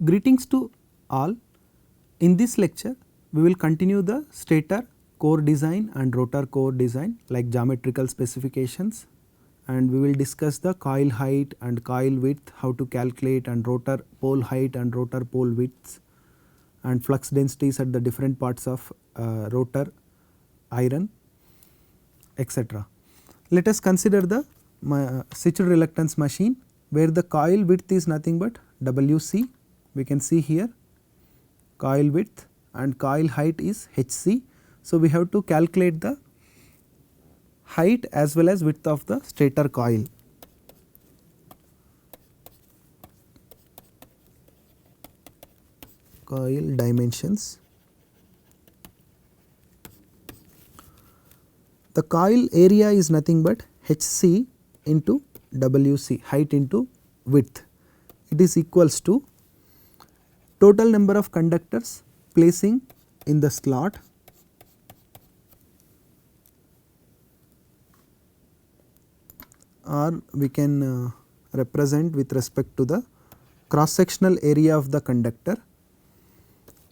Greetings to all. In this lecture we will continue the stator core design and rotor core design like geometrical specifications, and we will discuss the coil height and coil width, how to calculate, and rotor pole height and rotor pole widths, and flux densities at the different parts of rotor iron, etc. Let us consider the switched reluctance machine where the coil width is nothing but WC. We can see here coil width and coil height is HC. So, we have to calculate the height as well as width of the stator coil. Coil dimensions. The coil area is nothing but HC into WC, height into width. It is equals to total number of conductors placing in the slot or we can represent with respect to the cross sectional area of the conductor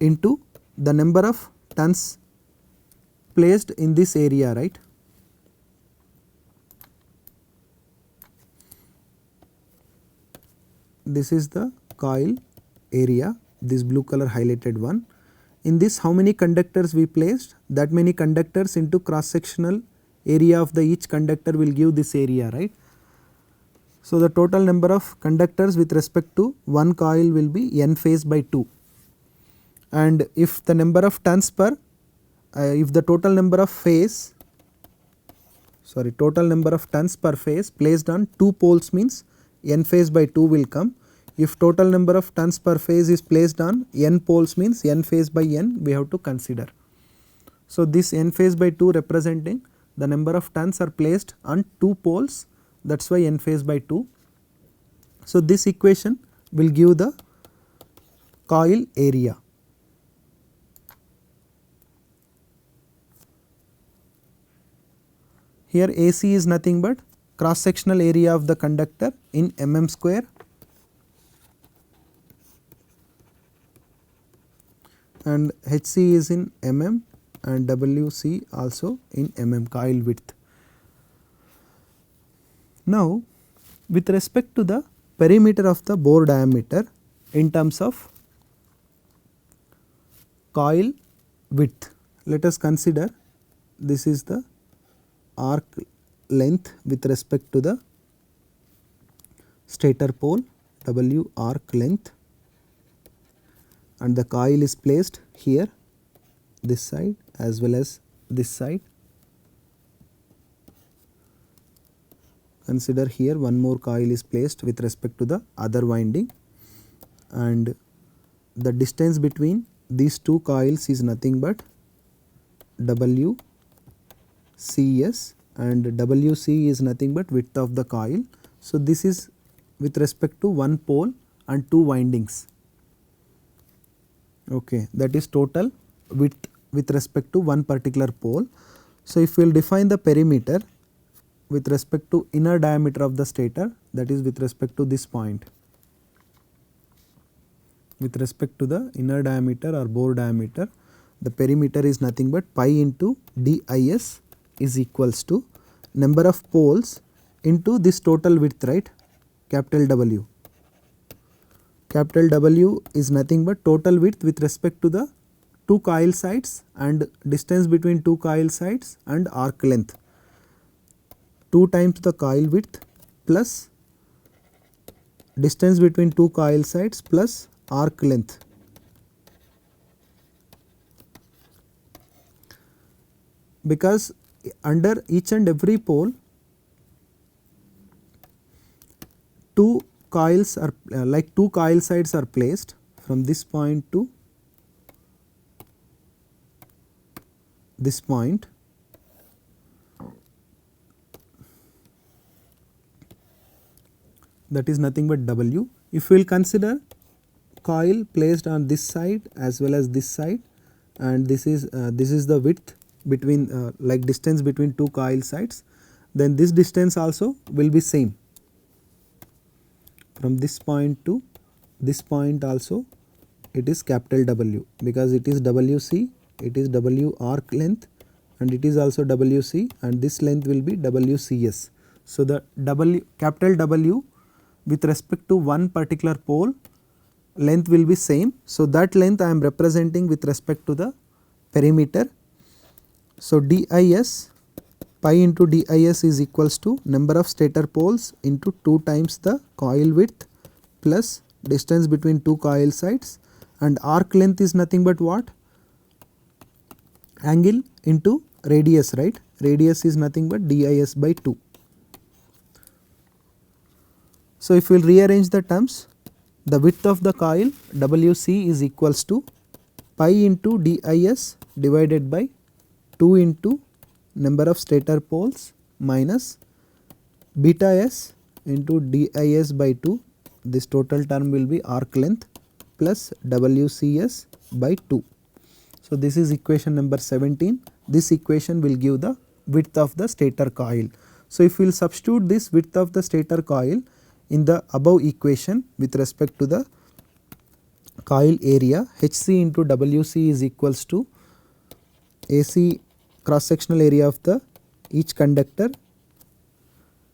into the number of tons placed in this area, right. This is the coil area, this blue color highlighted one. In this how many conductors we placed, that many conductors into cross sectional area of the each conductor will give this area, right. So, the total number of conductors with respect to one coil will be N phase by 2, and if the number of tons per if the total number of tons per phase placed on 2 poles means N phase by 2 will come. If total number of tons per phase is placed on N poles means N phase by N we have to consider. So, this N phase by 2 representing the number of tons are placed on 2 poles, that is why N phase by 2. So, this equation will give the coil area. Here AC is nothing but cross sectional area of the conductor in mm square, and HC is in mm and WC also in mm, coil width. Now, with respect to the perimeter of the bore diameter in terms of coil width, let us consider this is the arc length with respect to the stator pole, W arc length, and the coil is placed here, this side as well as this side. Consider here one more coil is placed with respect to the other winding, and the distance between these two coils is nothing but W CS, and WC is nothing but width of the coil. So, this is with respect to one pole and two windings, okay, that is total width with respect to one particular pole. So, if we will define the perimeter with respect to inner diameter of the stator, that is with respect to this point, with respect to the inner diameter or bore diameter, the perimeter is nothing but pi into dis is equals to number of poles into this total width, right, capital W. Capital W is nothing but total width with respect to the two coil sides and distance between two coil sides and arc length, 2 times the coil width plus distance between two coil sides plus arc length. Because under each and every pole, two coils are like two coil sides are placed from this point to this point. That is nothing but W. If we will consider coil placed on this side as well as this side, and this is the width between like distance between two coil sides, then this distance also will be same from this point to this point also it is capital W, because it is WC, it is W arc length, and it is also WC, and this length will be WCS. So the capital W with respect to one particular pole length will be same. So that length I am representing with respect to the perimeter. So DIS, pi into DIS is equals to number of stator poles into 2 times the coil width plus distance between two coil sides, and arc length is nothing but what? Angle into radius, right? Radius is nothing but DIS by 2. So if we will rearrange the terms, the width of the coil WC is equals to pi into DIS divided by 2 into number of stator poles minus beta S into DIS by 2. This total term will be arc length plus WCS by 2. So this is equation number 17. This equation will give the width of the stator coil. So if we will substitute this width of the stator coil in the above equation with respect to the coil area, HC into WC is equals to AC cross sectional area of the each conductor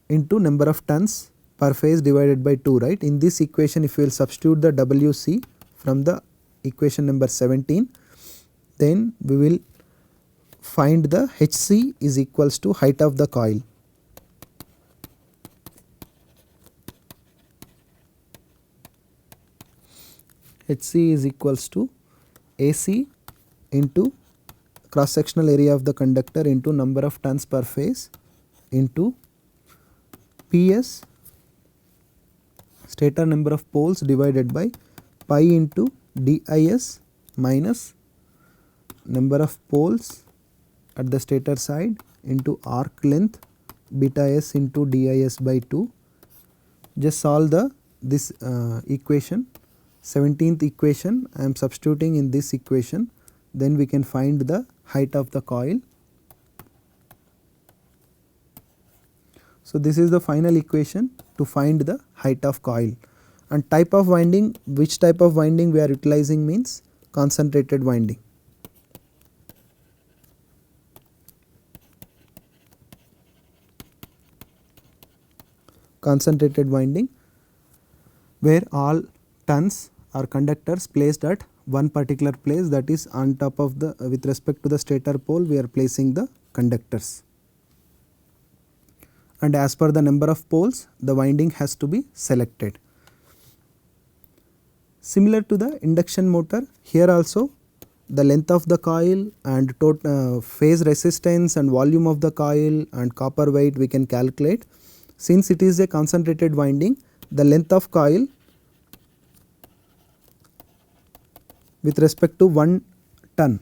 into number of turns per phase divided by 2, right. In this equation if we will substitute the WC from the equation number 17, then we will find the HC is equals to height of the coil. HC is equals to AC into cross sectional area of the conductor into number of turns per phase into PS stator number of poles divided by pi into DIS minus number of poles at the stator side into arc length beta S into DIS by 2. Just solve this equation, 17th equation I am substituting in this equation, then we can find the height of the coil. So this is the final equation to find the height of coil. And type of winding, which type of winding we are utilizing means concentrated winding. Concentrated winding where all turns or conductors placed at one particular place, that is on top of the with respect to the stator pole we are placing the conductors, and as per the number of poles the winding has to be selected. Similar to the induction motor, here also the length of the coil and phase resistance and volume of the coil and copper weight we can calculate. Since it is a concentrated winding, the length of coil with respect to 1 ton,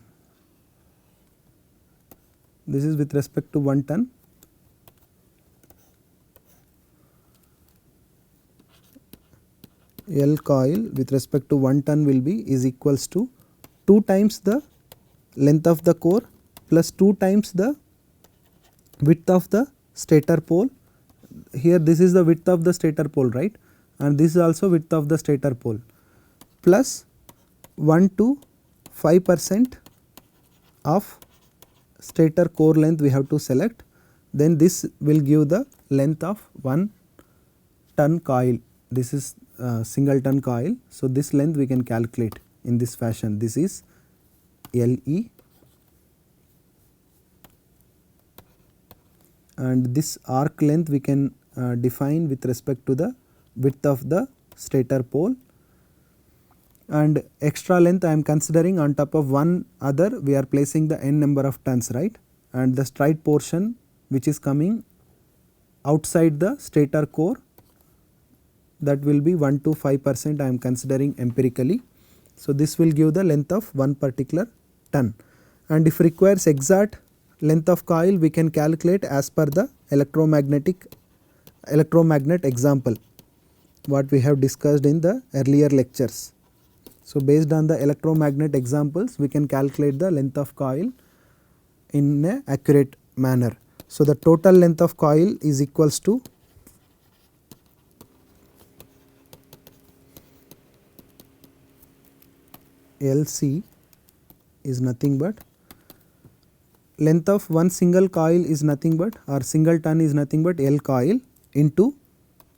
this is with respect to 1 ton, L coil with respect to 1 ton will be is equals to 2 times the length of the core plus 2 times the width of the stator pole. Here this is the width of the stator pole, right, and this is also width of the stator pole, plus 1 to 5% of stator core length we have to select, then this will give the length of 1 ton coil. This is single ton coil. So this length we can calculate in this fashion. This is LE, and this arc length we can define with respect to the width of the stator pole, and extra length I am considering on top of one other we are placing the n number of turns, right, and the straight portion which is coming outside the stator core, that will be 1 to 5% I am considering empirically. So this will give the length of one particular ton, and if requires exact length of coil we can calculate as per the electromagnet example what we have discussed in the earlier lectures. So based on the electromagnet examples we can calculate the length of coil in an accurate manner. So the total length of coil is equals to LC is nothing but length of one single coil is nothing but, or single ton is nothing but L coil into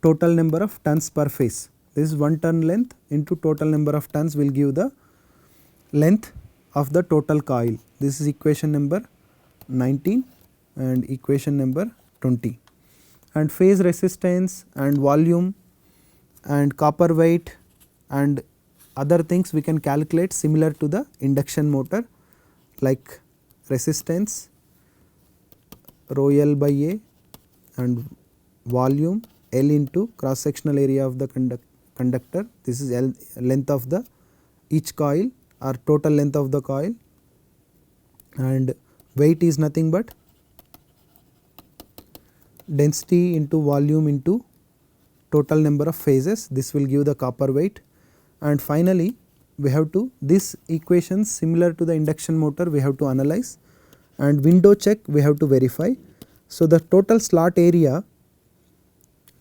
total number of tons per phase. This is 1 ton length into total number of tons will give the length of the total coil. This is equation number 19 and equation number 20. And phase resistance and volume and copper weight and other things we can calculate similar to the induction motor, like resistance rho L by A and volume L into cross sectional area of the conductor. This is L, length of the each coil or total length of the coil, and weight is nothing but density into volume into total number of phases. This will give the copper weight. And finally we have to, this equations similar to the induction motor we have to analyze, and window check we have to verify. So the total slot area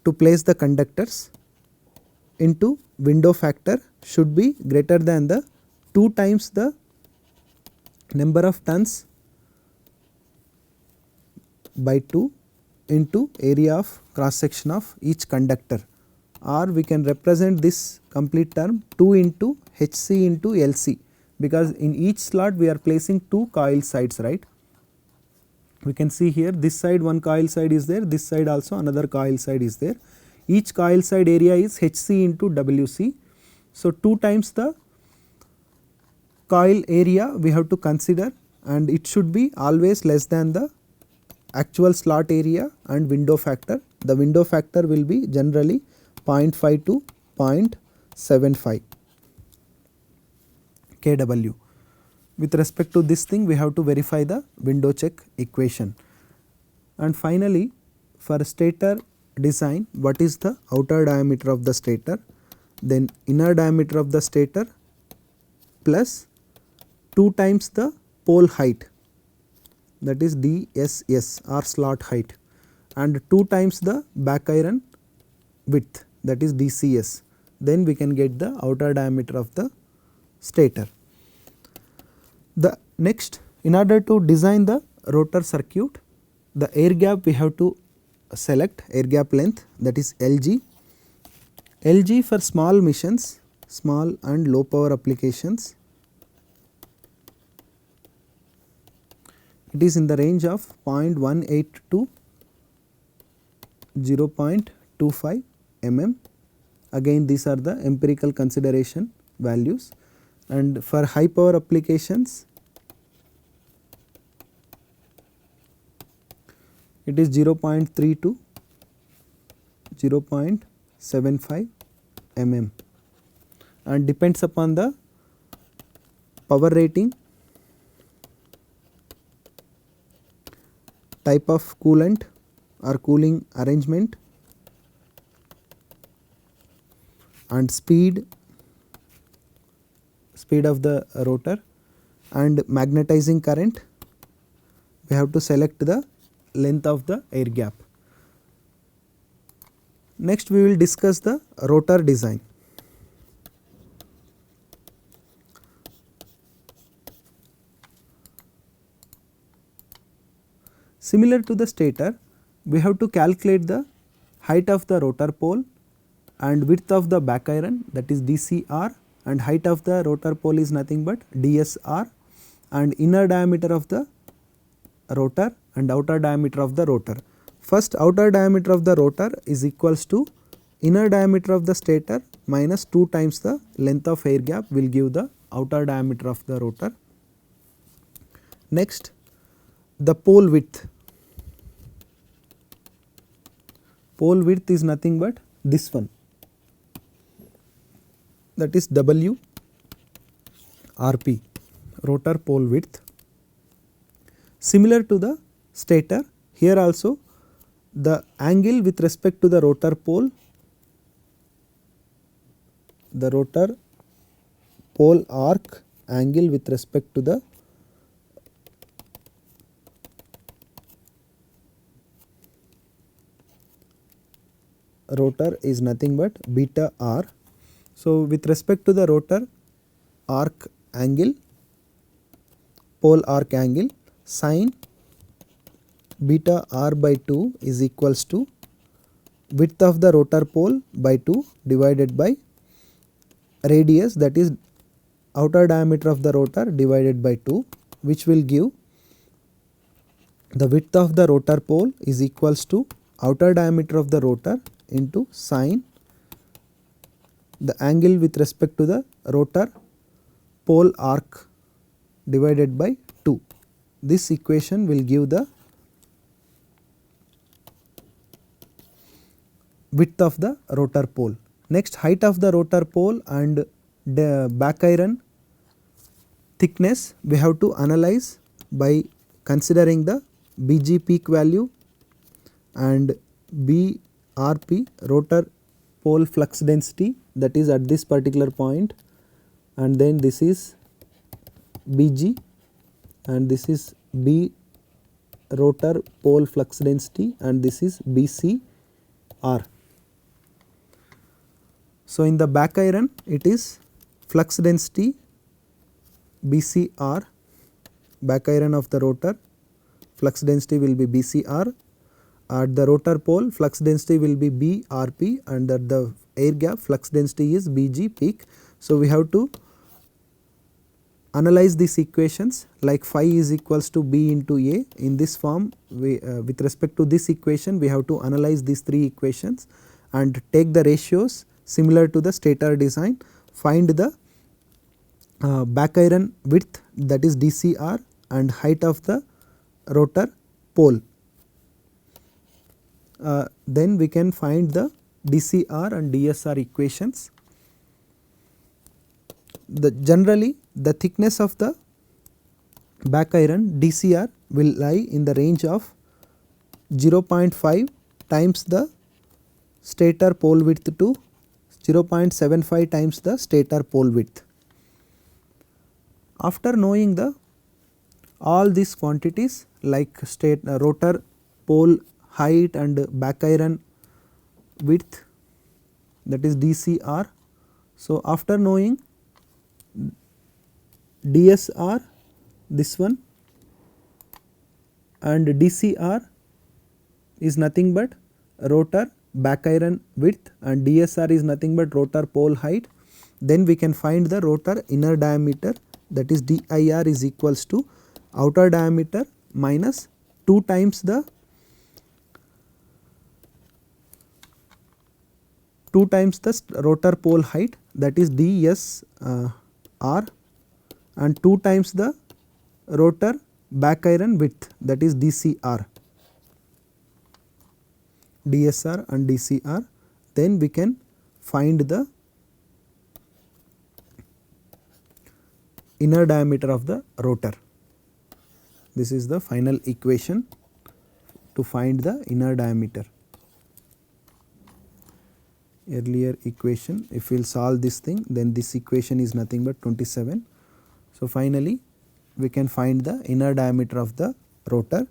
to place the conductors into window factor should be greater than the 2 times the number of tons by 2 into area of cross section of each conductor, or we can represent this complete term 2 into HC into LC, because in each slot we are placing 2 coil sides, right. We can see here this side one coil side is there, this side also another coil side is there. Each coil side area is HC into WC. So 2 times the coil area we have to consider, and it should be always less than the actual slot area and window factor. The window factor will be generally 0.5 to 0.75 kW. With respect to this thing we have to verify the window check equation. And finally for stator design, what is the outer diameter of the stator, then inner diameter of the stator plus 2 times the pole height, that is DSS or slot height, and 2 times the back iron width, that is DCS, then we can get the outer diameter of the stator. The next, in order to design the rotor circuit, the air gap we have to select air gap length, that is LG. LG for small missions, small and low power applications, it is in the range of 0.18 to 0.25 mm. Again these are the empirical consideration values, and for high power applications it is 0.3 to 0.75 mm, and depends upon the power rating, type of coolant or cooling arrangement, and speed of the rotor, and magnetizing current. We have to select the length of the air gap. Next we will discuss the rotor design. Similar to the stator, we have to calculate the height of the rotor pole and width of the back iron, that is DCR, and height of the rotor pole is nothing but DSR, and inner diameter of the rotor and outer diameter of the rotor. First, outer diameter of the rotor is equals to inner diameter of the stator minus 2 times the length of air gap will give the outer diameter of the rotor. Next, the pole width. Pole width is nothing but this one, that is W RP, rotor pole width. Similar to the stator, here also the angle with respect to the rotor pole, the rotor pole arc angle with respect to the rotor is nothing but beta R. So with respect to the rotor arc angle, pole arc angle, sin beta r by 2 is equals to width of the rotor pole by 2 divided by radius, that is outer diameter of the rotor divided by 2, which will give the width of the rotor pole is equals to outer diameter of the rotor into sin the angle with respect to the rotor pole arc divided by 2. This equation will give the width of the rotor pole. Next, height of the rotor pole and the back iron thickness we have to analyze by considering the BG peak value and BRP rotor pole flux density, that is at this particular point, and then this is BG and this is B rotor pole flux density and this is BCR. So, in the back iron it is flux density BCR, back iron of the rotor flux density will be BCR, at the rotor pole flux density will be BRP, and at the air gap flux density is BG peak. So, we have to analyze these equations like phi is equals to B into A. In this form, we with respect to this equation we have to analyze these three equations and take the ratios similar to the stator design, find the back iron width, that is DCR, and height of the rotor pole. Then we can find the DCR and DSR equations. Generally the thickness of the back iron DCR will lie in the range of 0.5 times the stator pole width to 0.75 times the stator pole width. After knowing the all these quantities like rotor pole height and back iron width, that is DCR. So, after knowing DSR, this one, and DCR is nothing but rotor back iron width and DSR is nothing but rotor pole height, then we can find the rotor inner diameter, that is DIR is equals to outer diameter minus 2 times the rotor pole height, that is DSR, and 2 times the rotor back iron width, that is DCR, DSR and DCR. Then we can find the inner diameter of the rotor. This is the final equation to find the inner diameter. Earlier equation, if we will solve this thing, then this equation is nothing but 27. So, finally we can find the inner diameter of the rotor.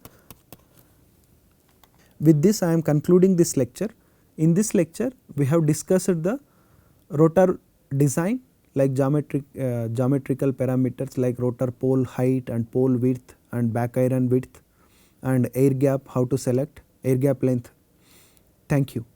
With this I am concluding this lecture. In this lecture we have discussed the rotor design like geometrical parameters like rotor pole height and pole width and back iron width and air gap, how to select air gap length. Thank you.